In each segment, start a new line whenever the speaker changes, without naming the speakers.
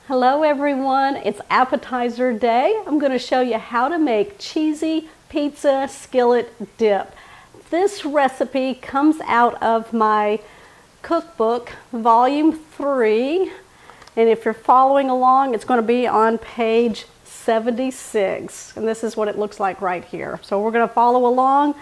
Hello everyone, it's appetizer day. I'm going to show you how to make cheesy pizza skillet dip. This recipe comes out of my cookbook, volume 3, and if you're following along, it's going to be on page 76, and this is what it looks like right here. So we're going to follow along.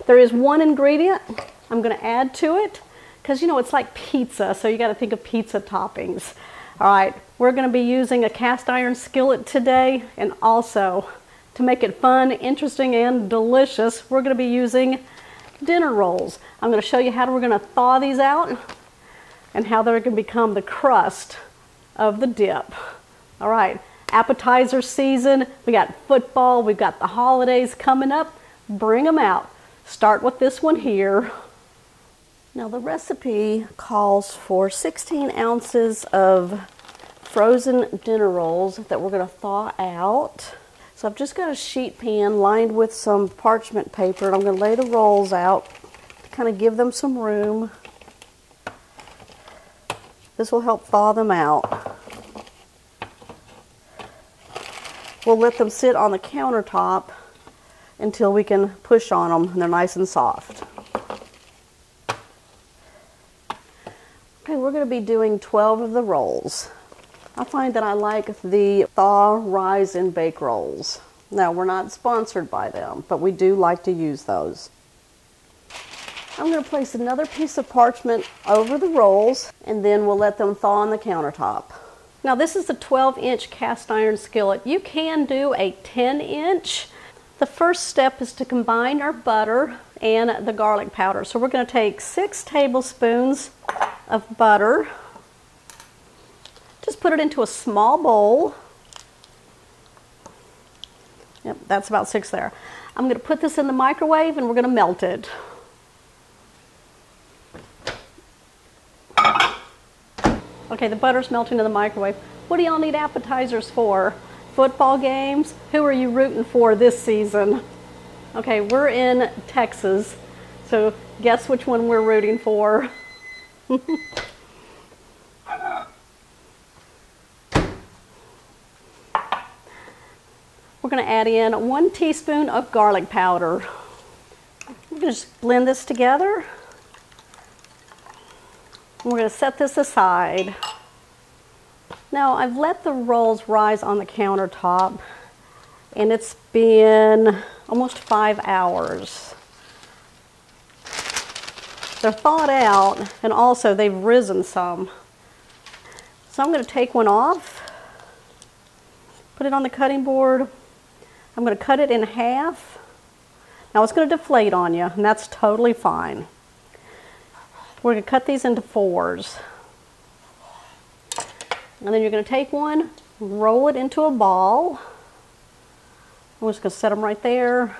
There is one ingredient I'm going to add to it, because you know it's like pizza, so you got to think of pizza toppings. All right, we're going to be using a cast iron skillet today, and also to make it fun, interesting, and delicious, we're going to be using dinner rolls. I'm going to show you how we're going to thaw these out and how they're going to become the crust of the dip. All right, appetizer season, we got football, we've got the holidays coming up. Bring them out. Start with this one here. Now the recipe calls for 16 ounces of frozen dinner rolls that we're going to thaw out. So I've just got a sheet pan lined with some parchment paper, and I'm going to lay the rolls out to kind of give them some room. This will help thaw them out. We'll let them sit on the countertop until we can push on them and they're nice and soft. Okay, we're going to be doing 12 of the rolls. I find that I like the thaw, rise, and bake rolls. Now, we're not sponsored by them, but we do like to use those. I'm going to place another piece of parchment over the rolls, and then we'll let them thaw on the countertop. Now, this is a 12-inch cast iron skillet. You can do a 10-inch. The first step is to combine our butter and the garlic powder. So we're going to take 6 tablespoons of butter. Just put it into a small bowl. Yep, that's about 6 there. I'm going to put this in the microwave and we're going to melt it. Okay, the butter's melting in the microwave. What do y'all need appetizers for? Football games? Who are you rooting for this season? Okay, we're in Texas, so guess which one we're rooting for. We're going to add in 1 teaspoon of garlic powder. We're going to just blend this together. We're going to set this aside. Now, I've let the rolls rise on the countertop, and it's been almost 5 hours. They're thawed out, and also they've risen some. So I'm going to take one off, put it on the cutting board. I'm going to cut it in half. Now it's going to deflate on you, and that's totally fine. We're going to cut these into 4s. And then you're going to take one, roll it into a ball. I'm just going to set them right there,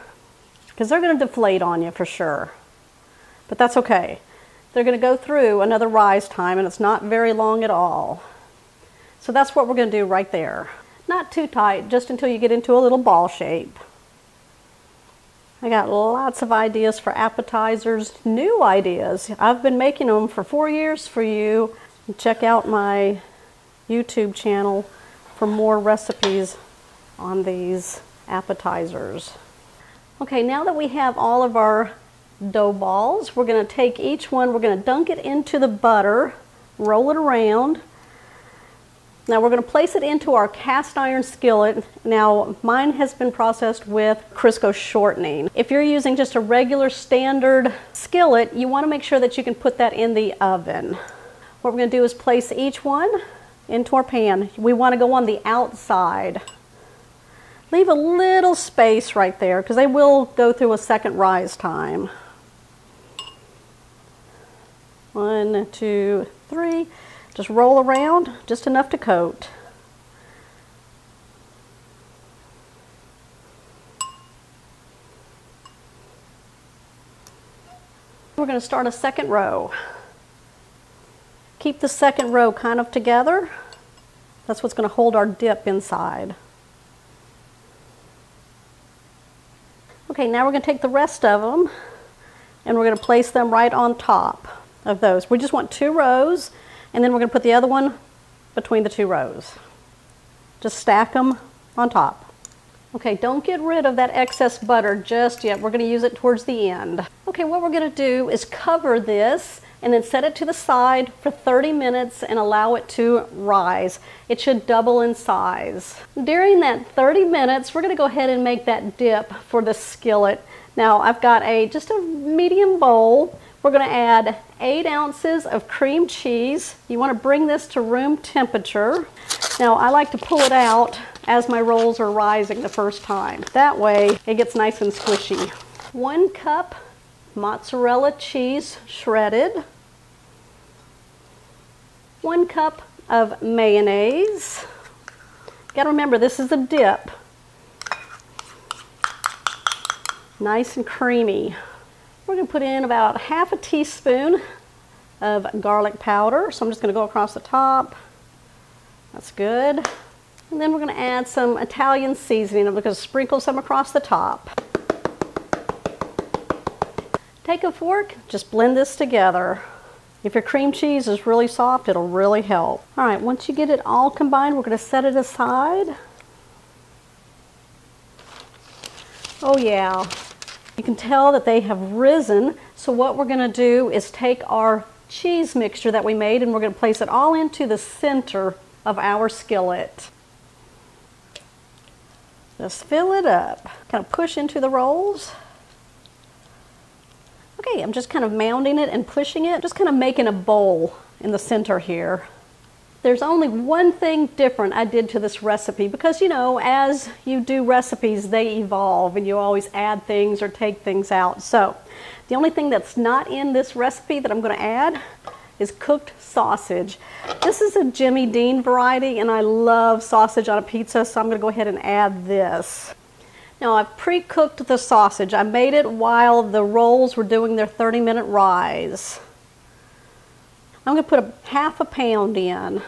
because they're going to deflate on you for sure. But that's okay. They're going to go through another rise time, and it's not very long at all. So that's what we're going to do right there. Not too tight, just until you get into a little ball shape. I got lots of ideas for appetizers, new ideas. I've been making them for 4 years for you. Check out my YouTube channel for more recipes on these appetizers. Okay, now that we have all of our dough balls, we're going to take each one, we're going to dunk it into the butter, roll it around. Now we're going to place it into our cast iron skillet. Now mine has been processed with Crisco shortening. If you're using just a regular standard skillet, you want to make sure that you can put that in the oven. What we're going to do is place each one into our pan. We want to go on the outside. Leave a little space right there, because they will go through a second rise time. 1, 2, 3. Just roll around, just enough to coat. We're going to start a second row. Keep the second row kind of together. That's what's going to hold our dip inside. Okay, now we're going to take the rest of them and we're going to place them right on top of those. We just want 2 rows, and then we're going to put the other one between the 2 rows. Just stack them on top. Okay, don't get rid of that excess butter just yet. We're going to use it towards the end. Okay, what we're going to do is cover this and then set it to the side for 30 minutes and allow it to rise. It should double in size. During that 30 minutes, we're going to go ahead and make that dip for the skillet. Now, I've got just a medium bowl. We're going to add 8 ounces of cream cheese. You want to bring this to room temperature. Now, I like to pull it out as my rolls are rising the first time. That way, it gets nice and squishy. 1 cup mozzarella cheese shredded. 1 cup of mayonnaise. Got to remember, this is a dip. Nice and creamy. We're going to put in about half a teaspoon of garlic powder. So I'm just going to go across the top. That's good. And then we're going to add some Italian seasoning. I'm going to sprinkle some across the top. Take a fork, just blend this together. If your cream cheese is really soft, it'll really help. All right, once you get it all combined, we're going to set it aside. Oh yeah, you can tell that they have risen. So what we're going to do is take our cheese mixture that we made and we're going to place it all into the center of our skillet. Just fill it up. Kind of push into the rolls. Okay, I'm just kind of mounding it and pushing it, just kind of making a bowl in the center here. There's only one thing different I did to this recipe because, you know, as you do recipes, they evolve and you always add things or take things out. So the only thing that's not in this recipe that I'm going to add is cooked sausage. This is a Jimmy Dean variety and I love sausage on a pizza, so I'm going to go ahead and add this. Now I've pre-cooked the sausage. I made it while the rolls were doing their 30-minute rise. I'm going to put half a pound in.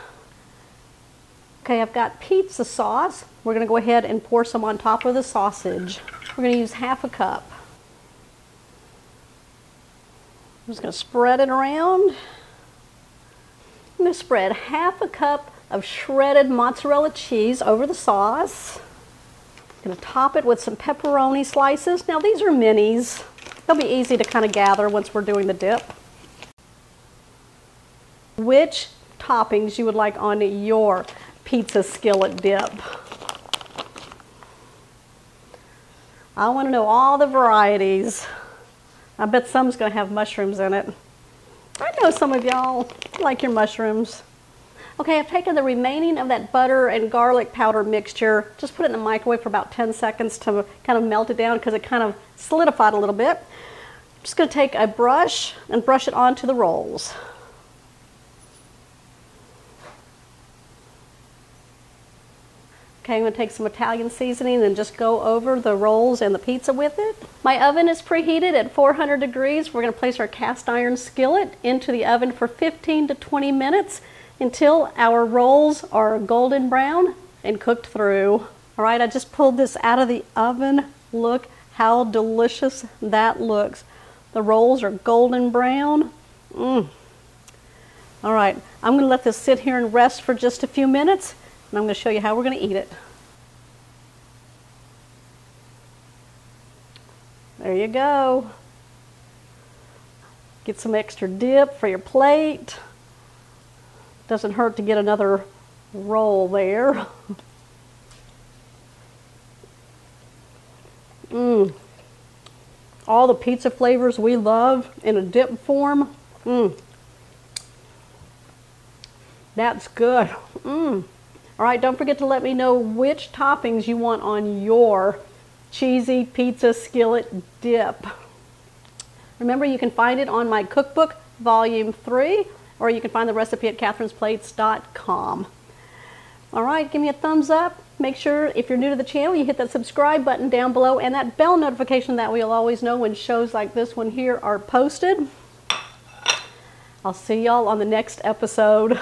Okay, I've got pizza sauce. We're going to go ahead and pour some on top of the sausage. We're going to use half a cup. I'm just going to spread it around. I'm going to spread half a cup of shredded mozzarella cheese over the sauce. I'm going to top it with some pepperoni slices. Now these are minis. They'll be easy to kind of gather once we're doing the dip. Which toppings you would like on your pizza skillet dip? I want to know all the varieties. I bet some's going to have mushrooms in it. I know some of y'all like your mushrooms. Okay, I've taken the remaining of that butter and garlic powder mixture, just put it in the microwave for about 10 seconds to kind of melt it down because it kind of solidified a little bit. I'm just going to take a brush and brush it onto the rolls. Okay, I'm going to take some Italian seasoning and just go over the rolls and the pizza with it. My oven is preheated at 400 degrees. We're going to place our cast iron skillet into the oven for 15 to 20 minutes until our rolls are golden brown and cooked through. All right, I just pulled this out of the oven. Look how delicious that looks. The rolls are golden brown. All right, I'm going to let this sit here and rest for just a few minutes. And I'm going to show you how we're going to eat it. There you go. Get some extra dip for your plate. Doesn't hurt to get another roll there. All the pizza flavors we love in a dip form. That's good. All right, don't forget to let me know which toppings you want on your cheesy pizza skillet dip. Remember, you can find it on my cookbook, Volume 3, or you can find the recipe at katherinesplates.com. All right, give me a thumbs up. Make sure, if you're new to the channel, you hit that subscribe button down below and that bell notification that way you'll always know when shows like this one here are posted. I'll see y'all on the next episode.